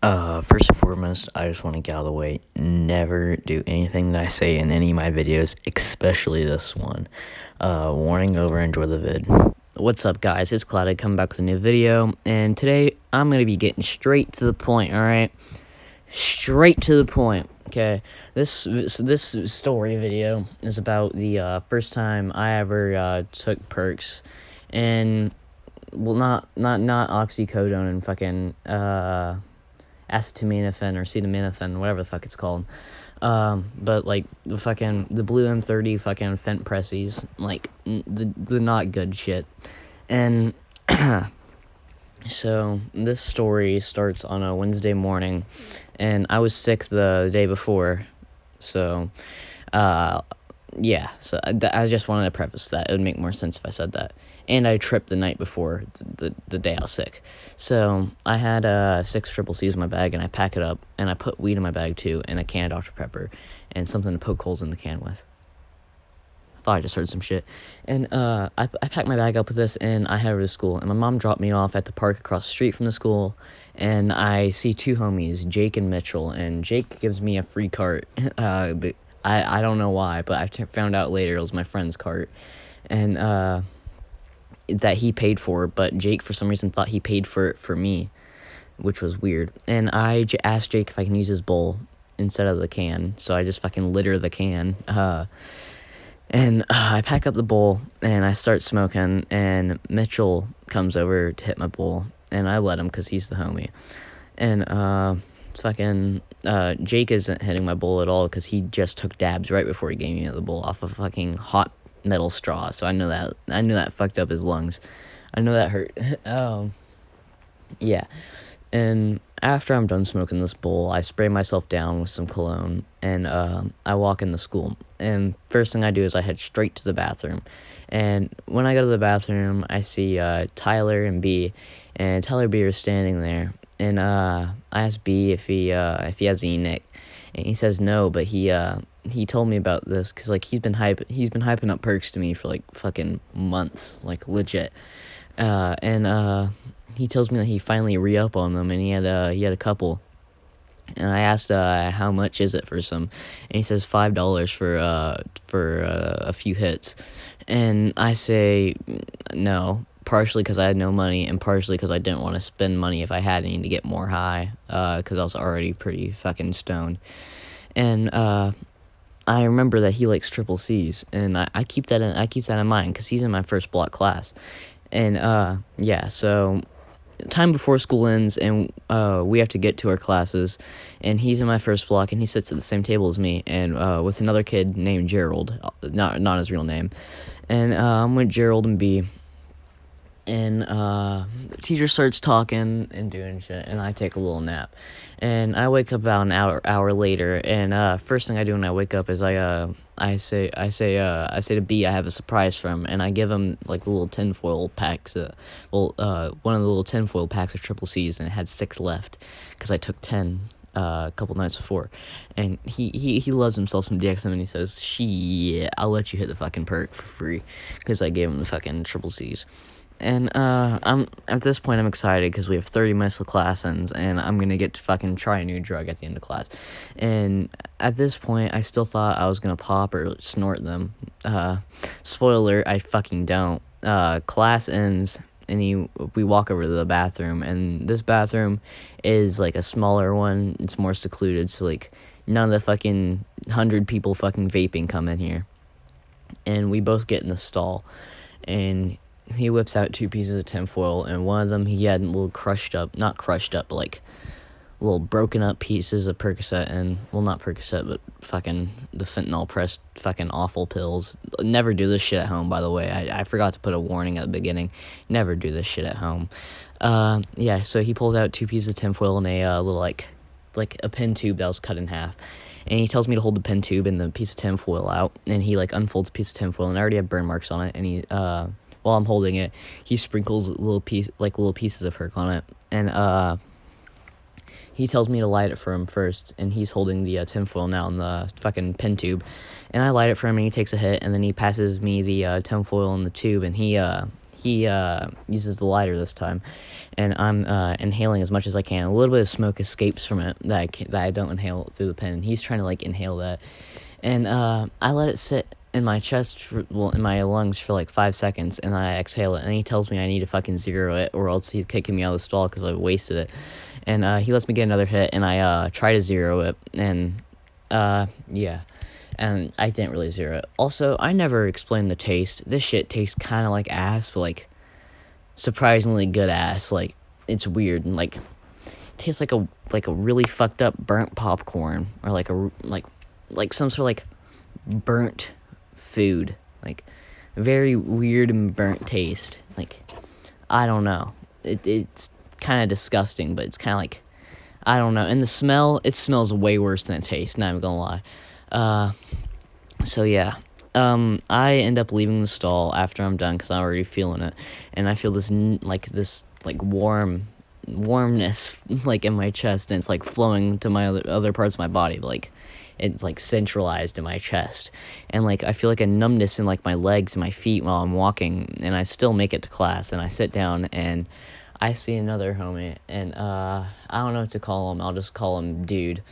First and foremost, I just want to get out of the way. Never do anything that I say in any of my videos, especially this one. Warning over, enjoy the vid. What's up, guys? It's Clouded coming back with a new video, and today I'm going to be getting straight to the point, alright? Straight to the point, okay? This story video is about the first time I ever took Percs, and, well, not oxycodone and fucking, acetaminophen or acetaminophen, whatever the fuck it's called. But like the blue M30 fucking fent pressies, like the not good shit. And so this story starts on a Wednesday morning, and I was sick the day before. So, yeah, so I just wanted to preface that. It would make more sense if I said that. And I tripped the night before, the day I was sick. So I had 6 triple C's in my bag, and I pack it up, and I put weed in my bag too, and a can of Dr. Pepper, and something to poke holes in the can with. I thought I just heard some shit. And I packed my bag up with this, and I headed to school. And my mom dropped me off at the park across the street from the school, and I see 2 homies, Jake and Mitchell, and Jake gives me a free cart. But I don't know why, but I found out later it was my friend's cart. And that he paid for, but Jake for some reason thought he paid for it for me, which was weird. And I asked Jake if I can use his bowl instead of the can, so I just fucking litter the can. And I pack up the bowl, and I start smoking, and Mitchell comes over to hit my bowl, and I let him because he's the homie. And Jake isn't hitting my bowl at all because he just took dabs right before he gave me the bowl off of fucking hot metal straw, so I knew that fucked up his lungs. I know that hurt. Yeah. And after I'm done smoking this bowl, I spray myself down with some cologne, and I walk in the school. And first thing I do is I head straight to the bathroom. And when I go to the bathroom, I see Tyler and B, and Tyler B are standing there. And I ask B if he has any nick, and he says no, but he told me about this because like he's been hyping up Percs to me for like fucking months, like legit. And he tells me that he finally re-up on them, and he had a couple. And I asked how much is it for some, and he says $5 for a few hits. And I say no, partially because I had no money, and partially because I didn't want to spend money if I had any to get more high, because I was already pretty fucking stoned. And I remember that he likes triple C's, and I keep that in mind because he's in my first block class. And yeah, so time before school ends, and we have to get to our classes, and he's in my first block, and he sits at the same table as me, and with another kid named Gerald, not his real name. And I'm with Gerald and B, and the teacher starts talking and doing shit, and I take a little nap. And I wake up about an hour later, and first thing I do when I wake up is I say to B I have a surprise for him, and I give him like the little tinfoil packs, one of the little tinfoil packs of triple C's, and it had 6 left because I took 10 a couple nights before. And he loves himself some DXM, and he says, "Shit, I'll let you hit the fucking perk for free," because I gave him the fucking triple C's. And I'm at this point I'm excited because we have 30 minutes till class ends, and I'm gonna get to fucking try a new drug at the end of class. And at this point I still thought I was gonna pop or snort them. Spoiler, I fucking don't. Class ends, and we walk over to the bathroom, and this bathroom is like a smaller one. It's more secluded, so like none of the fucking 100 people fucking vaping come in here. And we both get in the stall, and he whips out 2 pieces of tinfoil, and one of them he had little not crushed up, but like little broken up pieces of Percocet, and, well, not Percocet, but fucking the fentanyl pressed fucking awful pills. Never do this shit at home, by the way. I forgot to put a warning at the beginning. Never do this shit at home. Yeah, so he pulls out 2 pieces of tinfoil and a little, like a pen tube that was cut in half. And he tells me to hold the pen tube and the piece of tinfoil out, and he, like, unfolds a piece of tinfoil, and I already have burn marks on it, and he, while I'm holding it, he sprinkles little pieces of Herc on it, and he tells me to light it for him first, and he's holding the tinfoil now in the fucking pen tube, and I light it for him, and he takes a hit, and then he passes me the tinfoil in the tube, and he he uses the lighter this time, and I'm inhaling as much as I can. A little bit of smoke escapes from it that I don't inhale through the pen. He's trying to like inhale that, and I let it sit in my chest, in my lungs for like 5 seconds, and I exhale it. And he tells me I need to fucking zero it, or else he's kicking me out of the stall because I wasted it. And he lets me get another hit, and I try to zero it, and yeah. And I didn't really zero it. Also, I never explained the taste. This shit tastes kind of like ass, but like surprisingly good ass. Like it's weird and like it tastes like a really fucked up burnt popcorn, or like some sort of like burnt food, like very weird and burnt taste. Like I don't know. It's kind of disgusting, but it's kind of like I don't know. And the smell, it smells way worse than it tastes. Not even gonna lie. So yeah, I end up leaving the stall after I'm done because I'm already feeling it, and I feel this warmness like in my chest, and it's like flowing to my other parts of my body, like it's like centralized in my chest, and like I feel like a numbness in like my legs and my feet while I'm walking, and I still make it to class, and I sit down and I see another homie, and I don't know what to call him. I'll just call him Dude,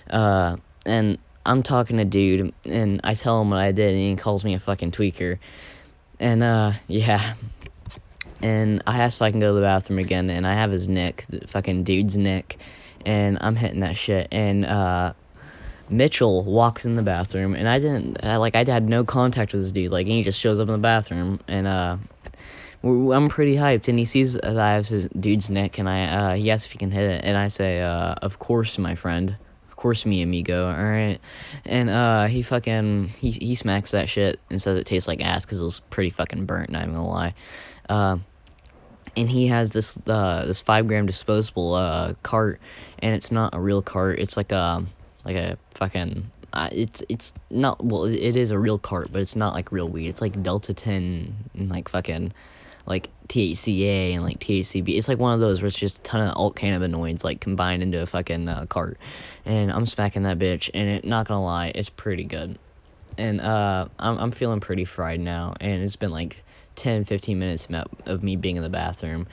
and I'm talking to Dude, and I tell him what I did, and he calls me a fucking tweaker. And, yeah. And I asked if I can go to the bathroom again, and I have his nick, the fucking Dude's nick, and I'm hitting that shit. And, Mitchell walks in the bathroom, and I had no contact with this dude. Like, he just shows up in the bathroom, and, I'm pretty hyped, and he sees that I have his Dude's nick, and he asks if he can hit it, and I say, of course, my friend. Course, me amigo, alright? And he smacks that shit and says it tastes like ass because it was pretty fucking burnt, not even gonna lie. And he has this 5-gram disposable cart, and it's not a real cart. It's like a fucking it's not, well, it is a real cart, but it's not like real weed. It's like Delta 10 and like fucking like THCA and like THCB. It's like one of those where it's just a ton of alt cannabinoids like combined into a fucking cart. And I'm smacking that bitch, and not gonna lie, it's pretty good. And I'm feeling pretty fried now, and it's been like 10-15 minutes of me being in the bathroom.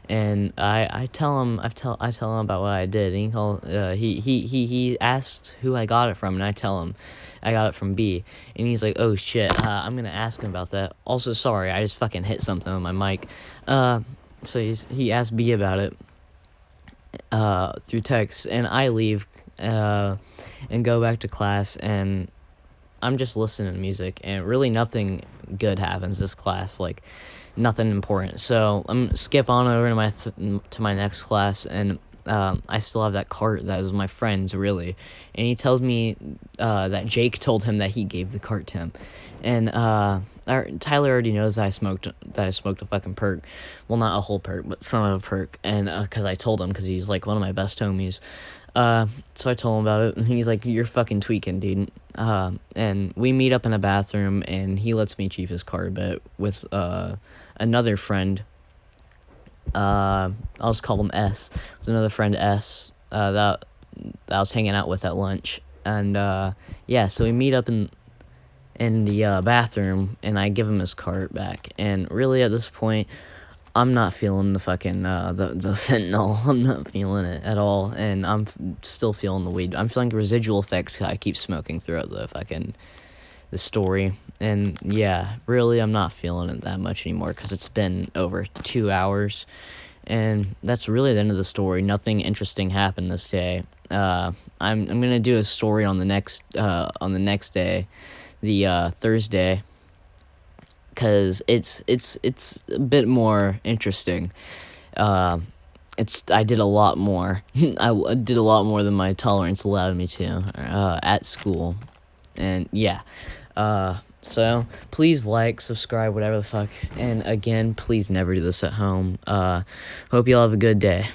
And I tell him about what I did, and he asked who I got it from, and I tell him I got it from B, and he's like, oh shit, I'm gonna ask him about that. Also, sorry, I just fucking hit something on my mic. So he asked B about it through text, and I leave and go back to class, and I'm just listening to music, and really nothing good happens this class, like nothing important. So I'm skip on over to my next class, and I still have that cart that was my friend's, really. And he tells me that Jake told him that he gave the cart to him, and Tyler already knows that I smoked a fucking perk. Well, not a whole perk, but some of a perk, and because I told him, because he's like one of my best homies. So I told him about it, and he's like, you're fucking tweaking, dude. And we meet up in a bathroom, and he lets me chief his cart a bit with another friend. I'll just call him S. With another friend, S, that I was hanging out with at lunch. And yeah, so we meet up in the bathroom, and I give him his cart back. And really, at this point, I'm not feeling the fucking the fentanyl. I'm not feeling it at all, and I'm still feeling the weed. I'm feeling the residual effects I keep smoking throughout the story. And yeah, really, I'm not feeling it that much anymore because it's been over 2 hours, and that's really the end of the story. Nothing interesting happened this day. I'm gonna do a story on the next day, the Thursday, because it's a bit more interesting. I did a lot more. I did a lot more than my tolerance allowed me to at school, and yeah. So please like, subscribe, whatever the fuck, and again, please never do this at home. Hope you all have a good day.